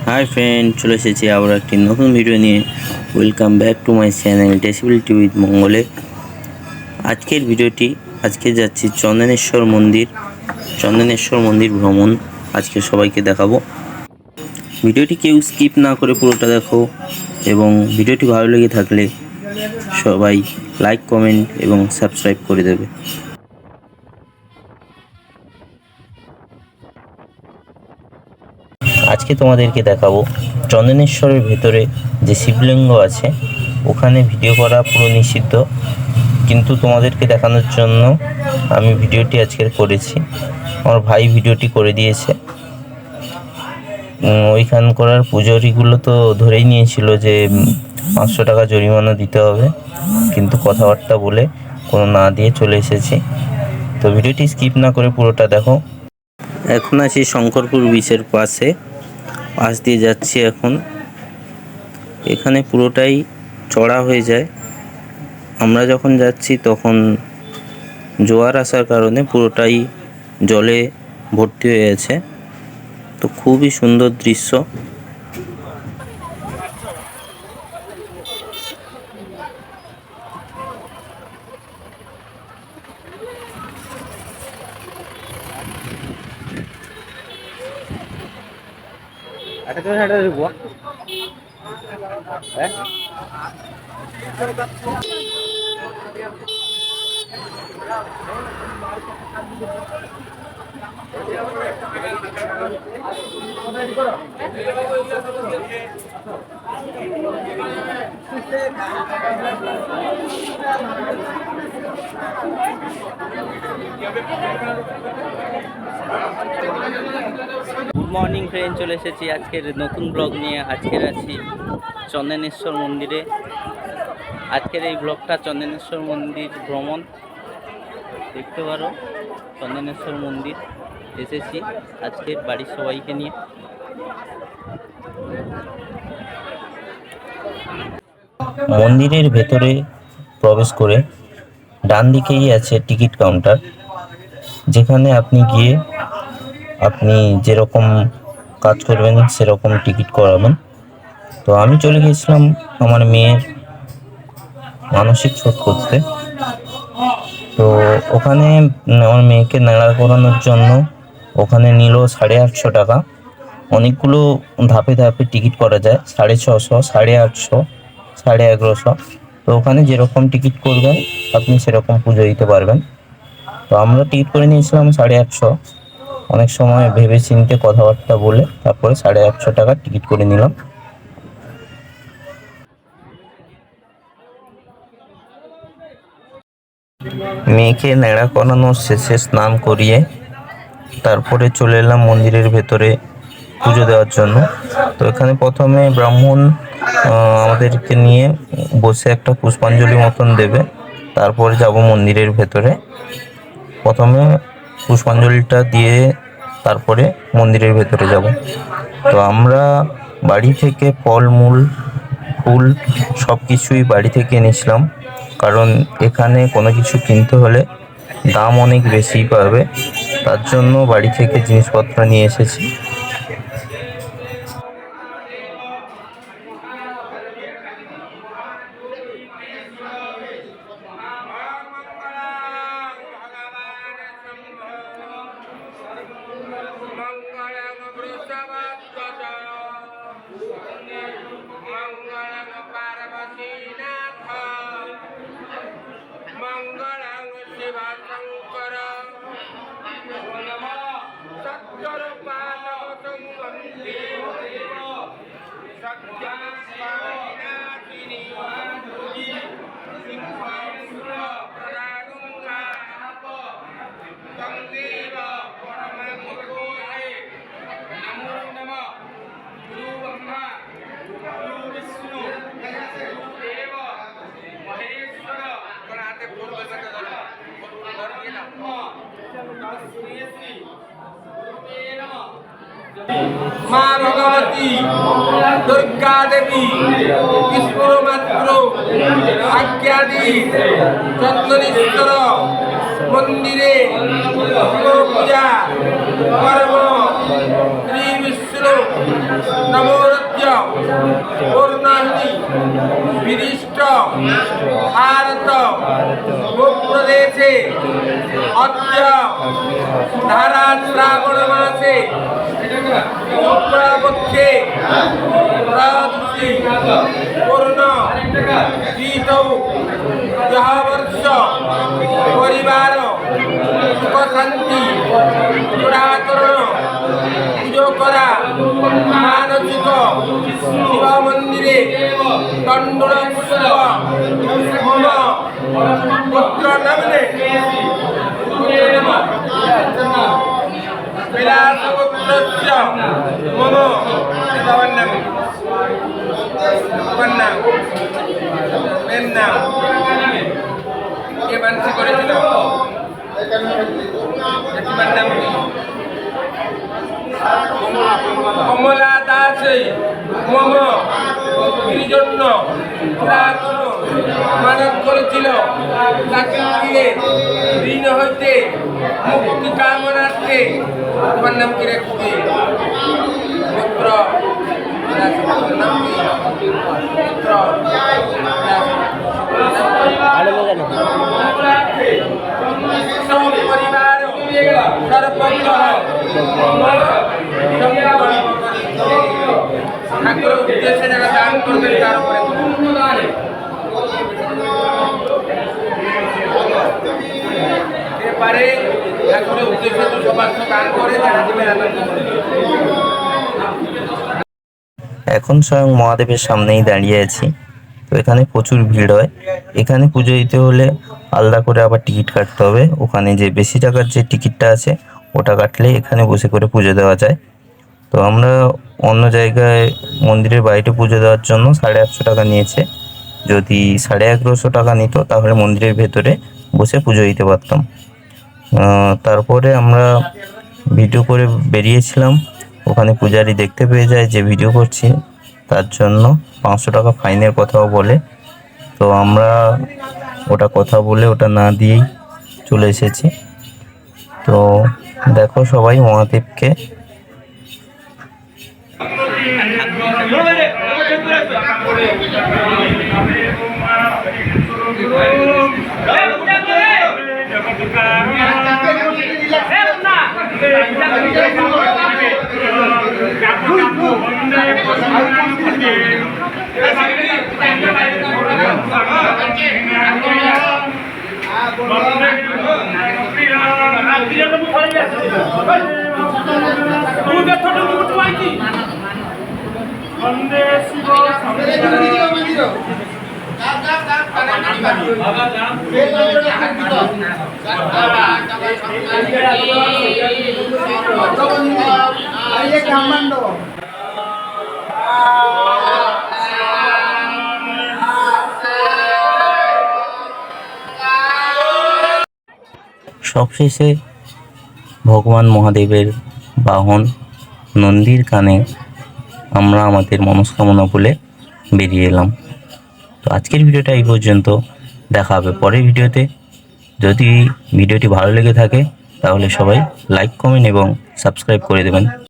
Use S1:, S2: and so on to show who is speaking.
S1: Hi friend, চলে এসেছি আবার একটি নতুন ভিডিও নিয়ে। Welcome back to my channel disability with মঙ্গলে। আজকের ভিডিওটি, আজকে যাচ্ছি চন্দনেশ্বর মন্দির ভ্রমণ আজকে সবাইকে দেখাবো। ভিডিওটি কেউ স্কিপ না করে পুরোটা দেখো, এবং ভিডিওটি ভালো লেগে থাকলে সবাই লাইক, কমেন্ট এবং সাবস্ক্রাইব করে দেবে। আজকে তোমাদেরকে দেখাবো চন্দনেশ্বরের ভেতরে যে শিবলিঙ্গ আছে, ওখানে ভিডিও করা পুরো নিষিদ্ধ, কিন্তু তোমাদেরকে দেখানোর জন্য আমি ভিডিওটি আজকের করেছি। আমার ভাই ভিডিওটি করে দিয়েছে। ওইখানকার পূজারীগুলো তো ধরেই নিয়েছিল যে 500 টাকা জরিমানা দিতে হবে, কিন্তু কথাবার্তা বলে কোনো না দিয়ে চলে এসেছি। তো ভিডিওটি স্কিপ না করে পুরোটা দেখো। এখন আছি শঙ্করপুর বিচের পাশ দিয়ে যাচ্ছি এখন। এখানে পুরোটাই চড়া হয়ে যায়। আমরা যখন যাচ্ছি তখন জোয়ার আসার কারণে পুরোটাই জলে ভর্তি হয়ে আছে। তো খুবই সুন্দর দৃশ্য। গুড মর্নিং ফ্রেন্ড, চলে এসেছি আজকের নতুন ব্লগ নিয়ে। আজকের আছি চন্দনেশ্বর মন্দিরে। আজকের এই ব্লগটা চন্দনেশ্বর মন্দির ভ্রমণ। দেখতে পারো চন্দনেশ্বর মন্দির এসেছি আজকের বাড়ির সবাইকে নিয়ে। মন্দিরের ভেতরে প্রবেশ করে ডান দিকেই আছে টিকিট কাউন্টার, যেখানে আপনি গিয়ে আপনি যেরকম কাজ করবেন সেরকম টিকিট করাবেন। তো আমি চলে গিয়েছিলাম আমার মেয়ের মানসিক শোধ করতে। তো ওখানে আমার মেয়েকে নেড়া করানোর জন্য ওখানে নিল 850 টাকা। অনেকগুলো ধাপে ধাপে টিকিট করা যায়, 650, 850, 1150। তো ওখানে যেরকম টিকিট করবেন আপনি সেরকম পুজো দিতে পারবেন। তো আমরা টিকিট করে নিয়েছিলাম 850। অনেক সময় ভেবে চিনতে কথাবার্তা বলে তারপরে 850 টাকা টিকিট করে নিলাম। মেয়েকে নেড়া করানোর শেষে স্নান করিয়ে তারপরে চলে এলাম মন্দিরের ভেতরে পুজো দেওয়ার জন্য। তো এখানে প্রথমে ব্রাহ্মণ আমাদেরকে নিয়ে বসে একটা পুষ্পাঞ্জলি মতন দেবে, তারপরে যাব মন্দিরের ভেতরে। প্রথমে পুষ্পাঞ্জলিটা দিয়ে তারপরে মন্দিরের ভেতরে যাব। তো আমরা বাড়ি থেকে ফলমূল, ফুল সব কিছুই বাড়ি থেকে এনেছিলাম, কারণ এখানে কোনো কিছু কিনতে হলে দাম অনেক বেশি পাবে। তার জন্য বাড়ি থেকে জিনিসপত্র নিয়ে এসেছি।
S2: মা ভগবতী দুর্গা দেবী বিষ্ণুমাত্র আজ্ঞাদি চন্দনেশ্বর মন্দিরে পূজা কর্ম শ্রী বিষ্ণু নবরত্ন পূর্ণাহুতি বিদিষ্ট ভারত প্রদেশে অদ্য ধারা শ্রাবণ মাসে শুক্লপক্ষে ত্রয়োদশী পূর্ণ তিথৌ যহবর্ষ পরিবার সুখ শান্তি চূড়াচরণ পুজো করা মানসিক শিব মন্দিরে দণ্ডুর হোম পুত্র নামে বিলাসপুত্রস্য মম বাবার নাম বাবার নাম এর নাম কে বাঞ্ছি করেছিল জেঠিমার নাম কি কমলা দাস মম জন্য মানত করেছিল তাকে দিয়ে ঋণ হইতে মুক্তি কামনার্থে তোমার নাম কি রেখেছি পুত্র নাম কি পুত্র পরিবার ঠাকুর উদ্দেশ্যে যারা দান করবেন তার উপরে পারে ঠাকুরের উদ্দেশ্যে তো সবার দান করে যারা দেবে।
S1: এখন স্বয়ং মহাদেবের সামনেই দাঁড়িয়ে আছি। তো এখানে প্রচুর ভিড় হয়। এখানে পুজো দিতে হলে আলাদা করে আবার টিকিট কাটতে হবে। ওখানে যে বেশি টাকার যে টিকিটটা আছে ওটা কাটলে এখানে বসে করে পুজো দেওয়া যায়। তো আমরা অন্য জায়গায় মন্দিরের বাইরে পুজো দেওয়ার জন্য 850 টাকা নিয়েছে। যদি 1150 টাকা নিত তাহলে মন্দিরের ভেতরে বসে পুজো দিতে পারতাম। তারপরে আমরা ভিডিও করে বেরিয়েছিলাম। ওখানে পূজারি দেখতে পেয়ে যায় যে ভিডিও করছি, তার জন্য 500 টাকা ফাইনের কথাও বলে। তো আমরা ওটা কথা বলে ওটা না দিয়েই চলে এসেছি। তো দেখো সবাই মহাদেবকে। সবশেষে ভগবান মহাদেবের বাহন নন্দীর কানে আমরা আমাদের মনস্কামনা বলে বেরিয়ে এলাম। তো আজকের ভিডিওটা এই পর্যন্ত। দেখা হবে পরের ভিডিওতে। যদি ভিডিওটি ভালো লেগে থাকে তাহলে সবাই লাইক, কমেন্ট এবং সাবস্ক্রাইব করে দেবেন।